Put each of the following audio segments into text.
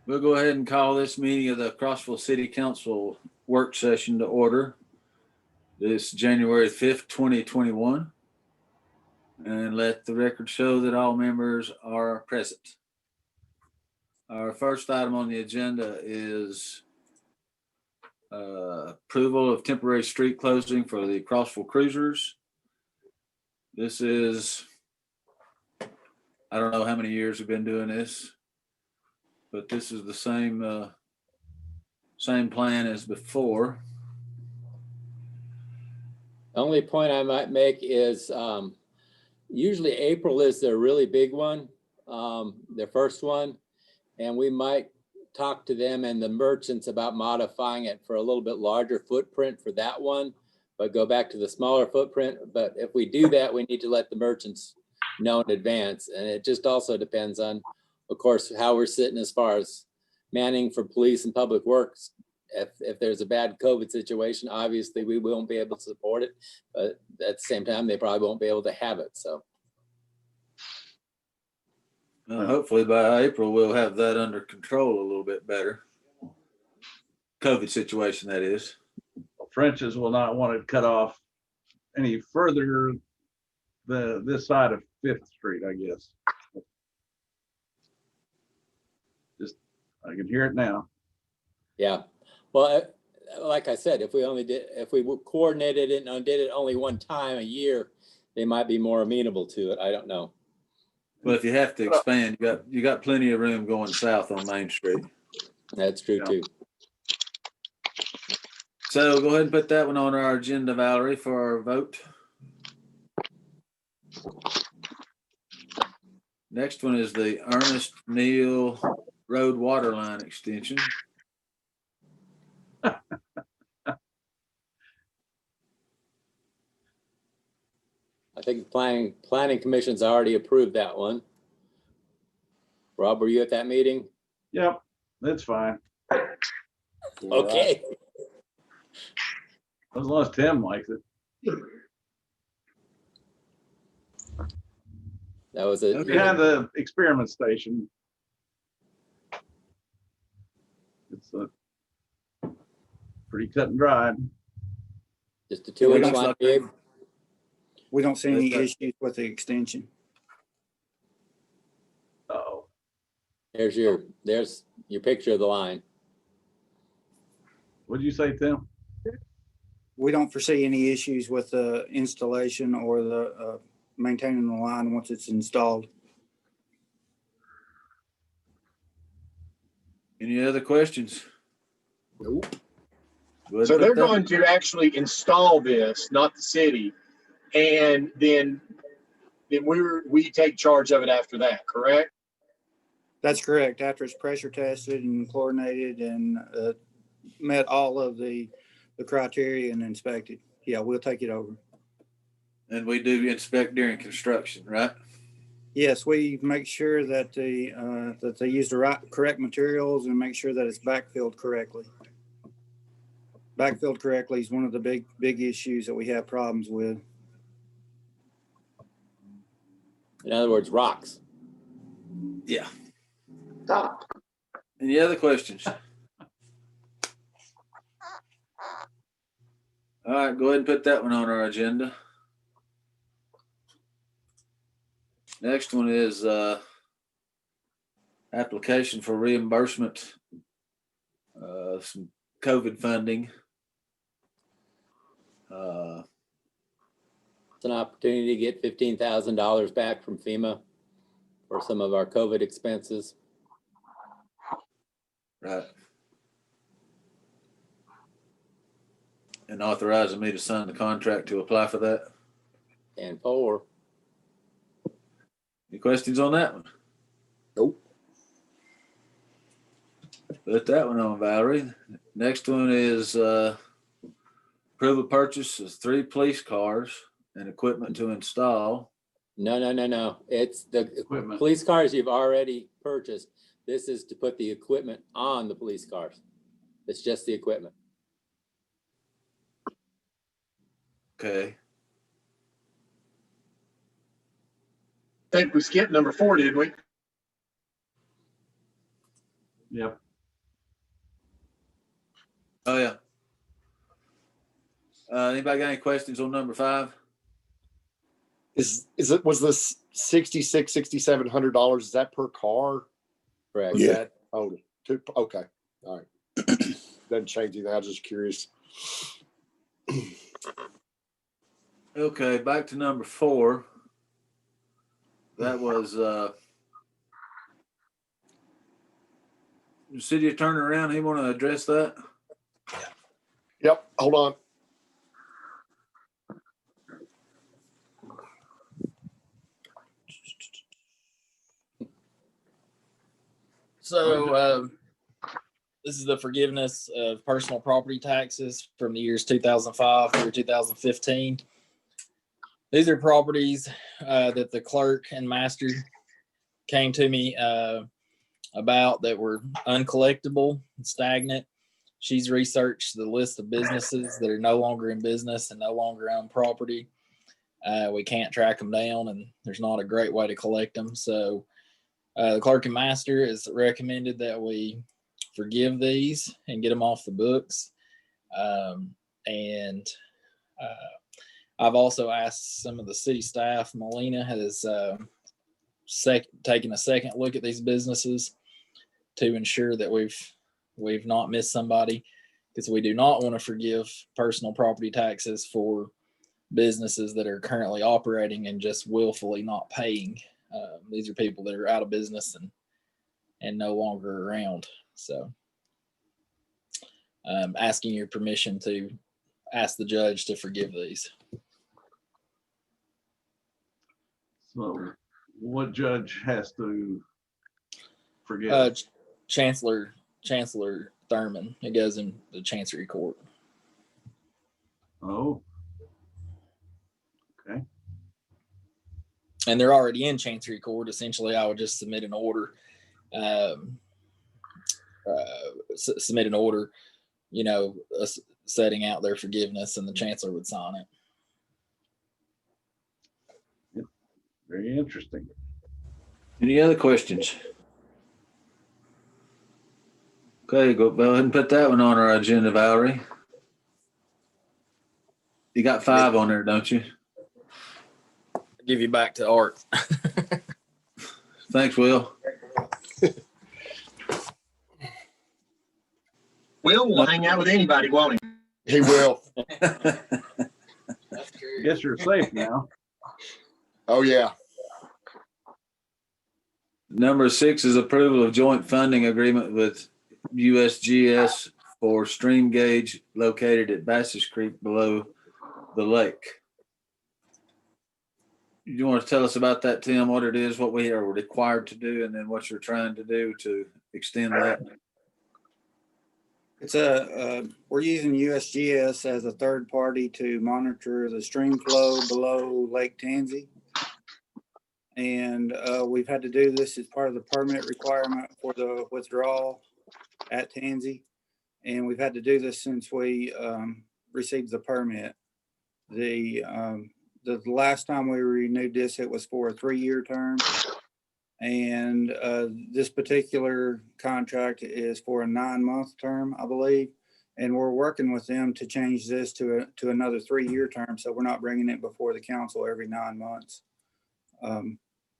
We'll go ahead and call this meeting of the Crossville City Council work session to order. This January 5th, 2021. And let the record show that all members are present. Our first item on the agenda is approval of temporary street closing for the Crossville Cruisers. This is, I don't know how many years we've been doing this, but this is the same plan as before. The only point I might make is usually April is their really big one, their first one, and we might talk to them and the merchants about modifying it for a little bit larger footprint for that one, but go back to the smaller footprint. But if we do that, we need to let the merchants know in advance. And it just also depends on, of course, how we're sitting as far as manning for police and public works. If there's a bad COVID situation, obviously we won't be able to support it, but at the same time, they probably won't be able to have it. So hopefully by April, we'll have that under control a little bit better. COVID situation, that is. French's will not want it cut off any further this side of 5th Street, I guess. Just, I can hear it now. yeah. Well, like I said, if we coordinated it and did it only one time a year, they might be more amenable to it. I don't know. Well, if you have to expand, you got plenty of room going south on Main Street. That's true too. So go ahead and put that one on our agenda, Valerie, for our vote. Next one is the Ernest Neal Road water line extension. I think the planning commission's already approved that one. Rob, were you at that meeting? Yep, that's fine. Okay. As long as Tim likes it. That was it. Behind the experiment station. It's pretty cut and dried. Just a 2-inch line, like Gabe. We don't see any issues with the extension. Uh-oh. There's your picture of the line. What'd you say, Tim? We don't foresee any issues with the installation or the maintaining the line once it's installed. Any other questions? Nope. So they're going to actually install this, not the city, and then we take charge of it after that, correct? That's correct. After it's pressure tested and chlorinated and met all of the criteria and inspected, yeah, we'll take it over. And we do inspect during construction, right? Yes, we make sure that that they use the correct materials and make sure that it's backfilled correctly. Backfilled correctly is one of the big issues that we have problems with. In other words, rocks. Yeah. Any other questions? All right, go ahead and put that one on our agenda. Next one is application for reimbursement, some COVID funding. It's an opportunity to get $15,000 back from FEMA for some of our COVID expenses. Right. And authorizing me to sign the contract to apply for that. And 4. Any questions on that one? Nope. Put that one on, Valerie. Next one is approval purchase of 3 police cars and equipment to install. No. It's the Equipment. police cars you've already purchased. This is to put the equipment on the police cars. It's just the equipment. Okay. I think we skipped number 4, didn't we? Yep. Oh, yeah. Anybody got any questions on number 5? Is it, was this $6,700? Is that per car? Correct. Or is that, okay. All right. Doesn't change anything. I was just curious. Okay, back to number 4. That was the city attorney around. He want to address that? Yep. Hold on. So this is the forgiveness of personal property taxes from the years 2005 through 2015. These are properties that the clerk and master came to me about that were uncollectible and stagnant. She's researched the list of businesses that are no longer in business and no longer own property. We can't track them down, and there's not a great way to collect them. So the clerk and master has recommended that we forgive these and get them off the books. I've also asked some of the city staff. Melina has taken a second look at these businesses to ensure that we've not missed somebody, because we do not want to forgive personal property taxes for businesses that are currently operating and just willfully not paying. These are people that are out of business and no longer around. So asking your permission to ask the judge to forgive these. So what judge has to forgive? Chancellor Thurman. It goes in the Chancery Court. Oh. Okay. And they're already in Chancery Court. Essentially, I would just submit an order, setting out their forgiveness, and the chancellor would sign it. Yep. Very interesting. Any other questions? Okay, go ahead and put that one on our agenda, Valerie. You got 5 on there, don't you? I'll give you back to Art. Thanks, Will. Will hang out with anybody, won't he? He will. Guess you're safe now. Oh, yeah. Number 6 is approval of joint funding agreement with USGS for stream gauge located at Bass's Creek below the lake. You want to tell us about that, Tim, what it is, what we are required to do, and then what you're trying to do to extend that? It's we're using USGS as a third party to monitor the stream flow below Lake Tansy. And we've had to do this as part of the permit requirement for the withdrawal at Tansy. And we've had to do this since we received the permit. The last time we renewed this, it was for a 3-year term. And this particular contract is for a 9-month term, I believe. And we're working with them to change this to another 3-year term. So we're not bringing it before the council every 9 months.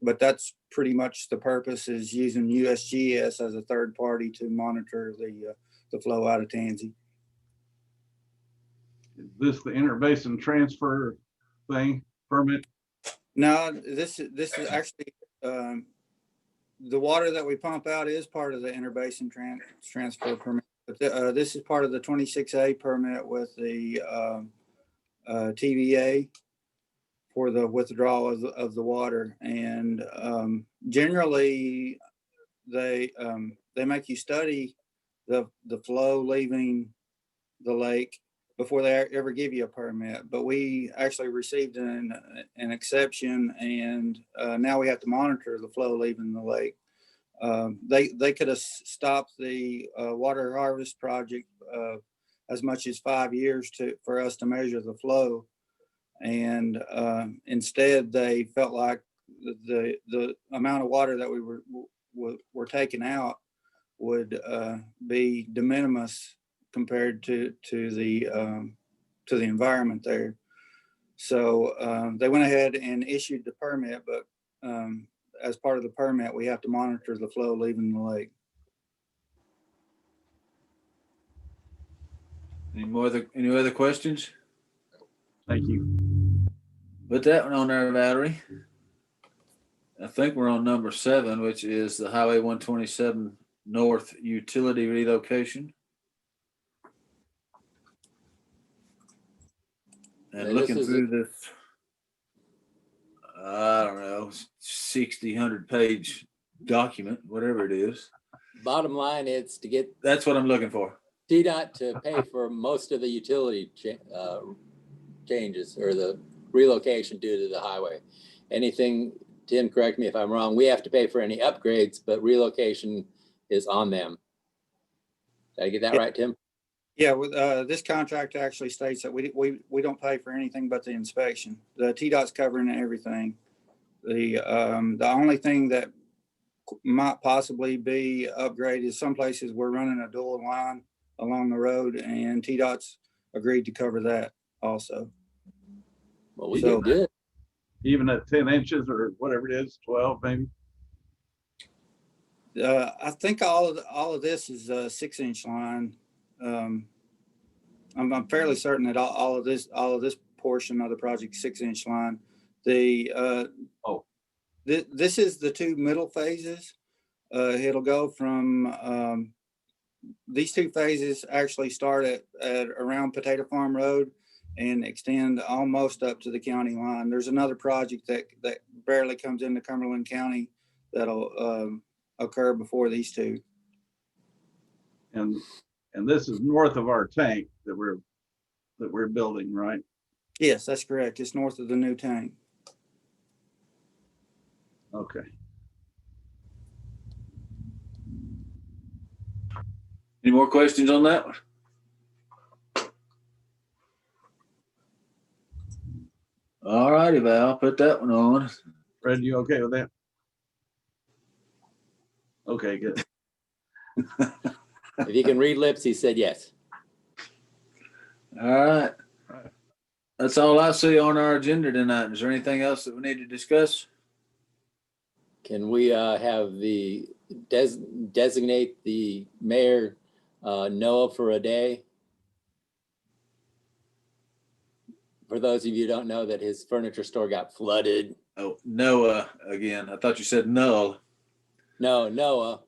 But that's pretty much the purpose, is using USGS as a third party to monitor the flow out of Tansy. Is this the interbasin transfer thing, permit? No, this is actually the water that we pump out is part of the interbasin transfer permit. But this is part of the 26A permit with the TVA for the withdrawal of the water. And generally, they make you study the flow leaving the lake before they ever give you a permit. But we actually received an exception, and now we have to monitor the flow leaving the lake. They could have stopped the water harvest project as much as 5 years for us to measure the flow. And instead, they felt like the amount of water that we were taking out would be de minimis compared to the environment there. So they went ahead and issued the permit, but as part of the permit, we have to monitor the flow leaving the lake. Any other questions? Thank you. Put that one on there, Valerie. I think we're on number 7, which is the Highway 127 North utility relocation. And And looking this is through this, I don't know, 100 page document, whatever it is. Bottom line, it's to get That's what I'm looking for. TDOT to pay for most of the utility changes or the relocation due to the highway. Anything, Tim, correct me if I'm wrong, we have to pay for any upgrades, but relocation is on them. Did I get that right, Tim? Yeah, with this contract actually states that we don't pay for anything but the inspection. The TDOT's covering everything. The only thing that might possibly be upgraded is some places we're running a dual line along the road, and TDOT's agreed to cover that also. Well, we So- did good. Even at 10 inches or whatever it is, 12 maybe. I think all of this is a 6-inch line. I'm fairly certain that all of this portion of the project 6-inch line. This is the 2 middle phases. It'll go from these 2 phases actually start at around Potato Farm Road and extend almost up to the county line. There's another project that barely comes into Cumberland County that'll occur before these 2. And this is north of our tank that we're building, right? Yes, that's correct. It's north of the new tank. Okay. Any more questions on that one? All righty, Val, put that one on. Fred, you okay with that? Okay, good. If you can read lips, he said yes. All right. That's all I see on our agenda tonight. Is there anything else that we need to discuss? Can we have the designate the mayor Noah for a day? For those of you who don't know, that his furniture store got flooded. Oh, Noah again. I thought you said null. No, Noah.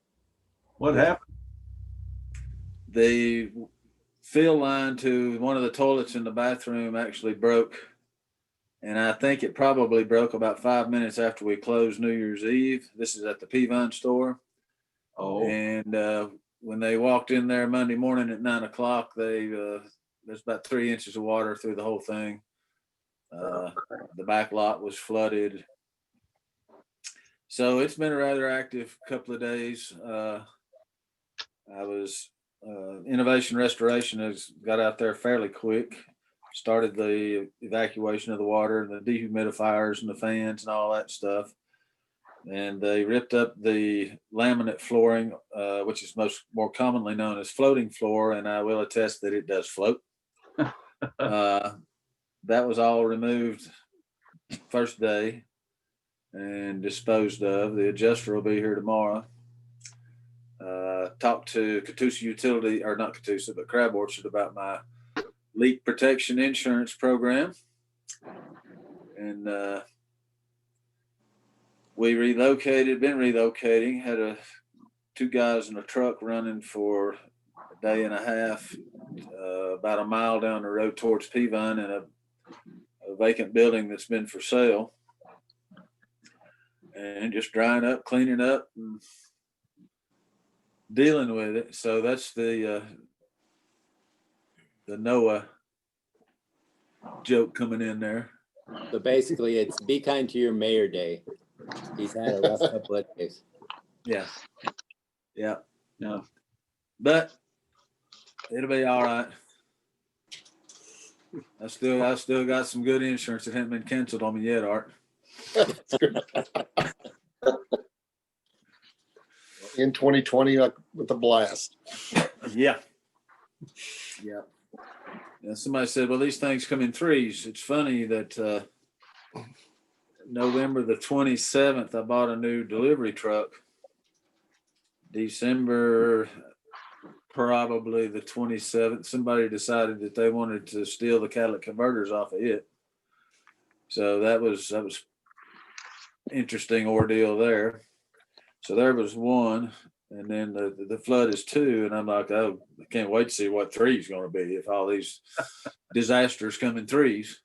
What happened? The fill line to one of the toilets in the bathroom actually broke. And I think it probably broke about 5 minutes after we closed New Year's Eve. This is at the Peavine store. Oh, And when they walked in there Monday morning at 9 o'clock, there's about 3 inches of water through the whole thing. The back lot was flooded. So it's been a rather active couple of days. Innovation Restoration has got out there fairly quick, started the evacuation of the water and the dehumidifiers and the fans and all that stuff. And they ripped up the laminate flooring, which is more commonly known as floating floor. And I will attest that it does float. That was all removed first day and disposed of. The adjuster will be here tomorrow. Talked to Catoosa Utility, or not Catoosa, but Crab Orchard about my leak protection insurance program. And we been relocating, had 2 guys in a truck running for a day and a half, about a mile down the road towards Peavine in a vacant building that's been for sale, and just drying up, cleaning up, and dealing with it. So that's the Noah joke coming in there. So basically, it's be kind to your mayor day. He's had a rough couple of days. Yeah. yeah. But it'll be all right. I still got some good insurance that hasn't been canceled on me yet, Art. in 2020 like, with a blast. Yeah. Yeah. And somebody said, well, these things come in threes. It's funny that November the 27th, I bought a new delivery truck. December, probably the 27th, somebody decided that they wanted to steal the catalytic converters off of it. So that was interesting ordeal there. So there was one, and then the flood is two, and I'm like, oh, I can't wait to see what three is going to be if all these disasters come in threes.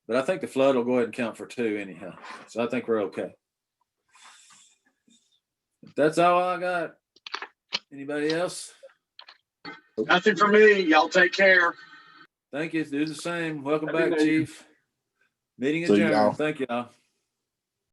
But I think the flood will go ahead and count for two anyhow. So I think we're okay. That's all I got. Anybody else? Nothing for me. Y'all take care. Thank you. Do the same. Welcome Happy back, New Year. Chief. Meeting See y'all. adjourned. Thank y'all.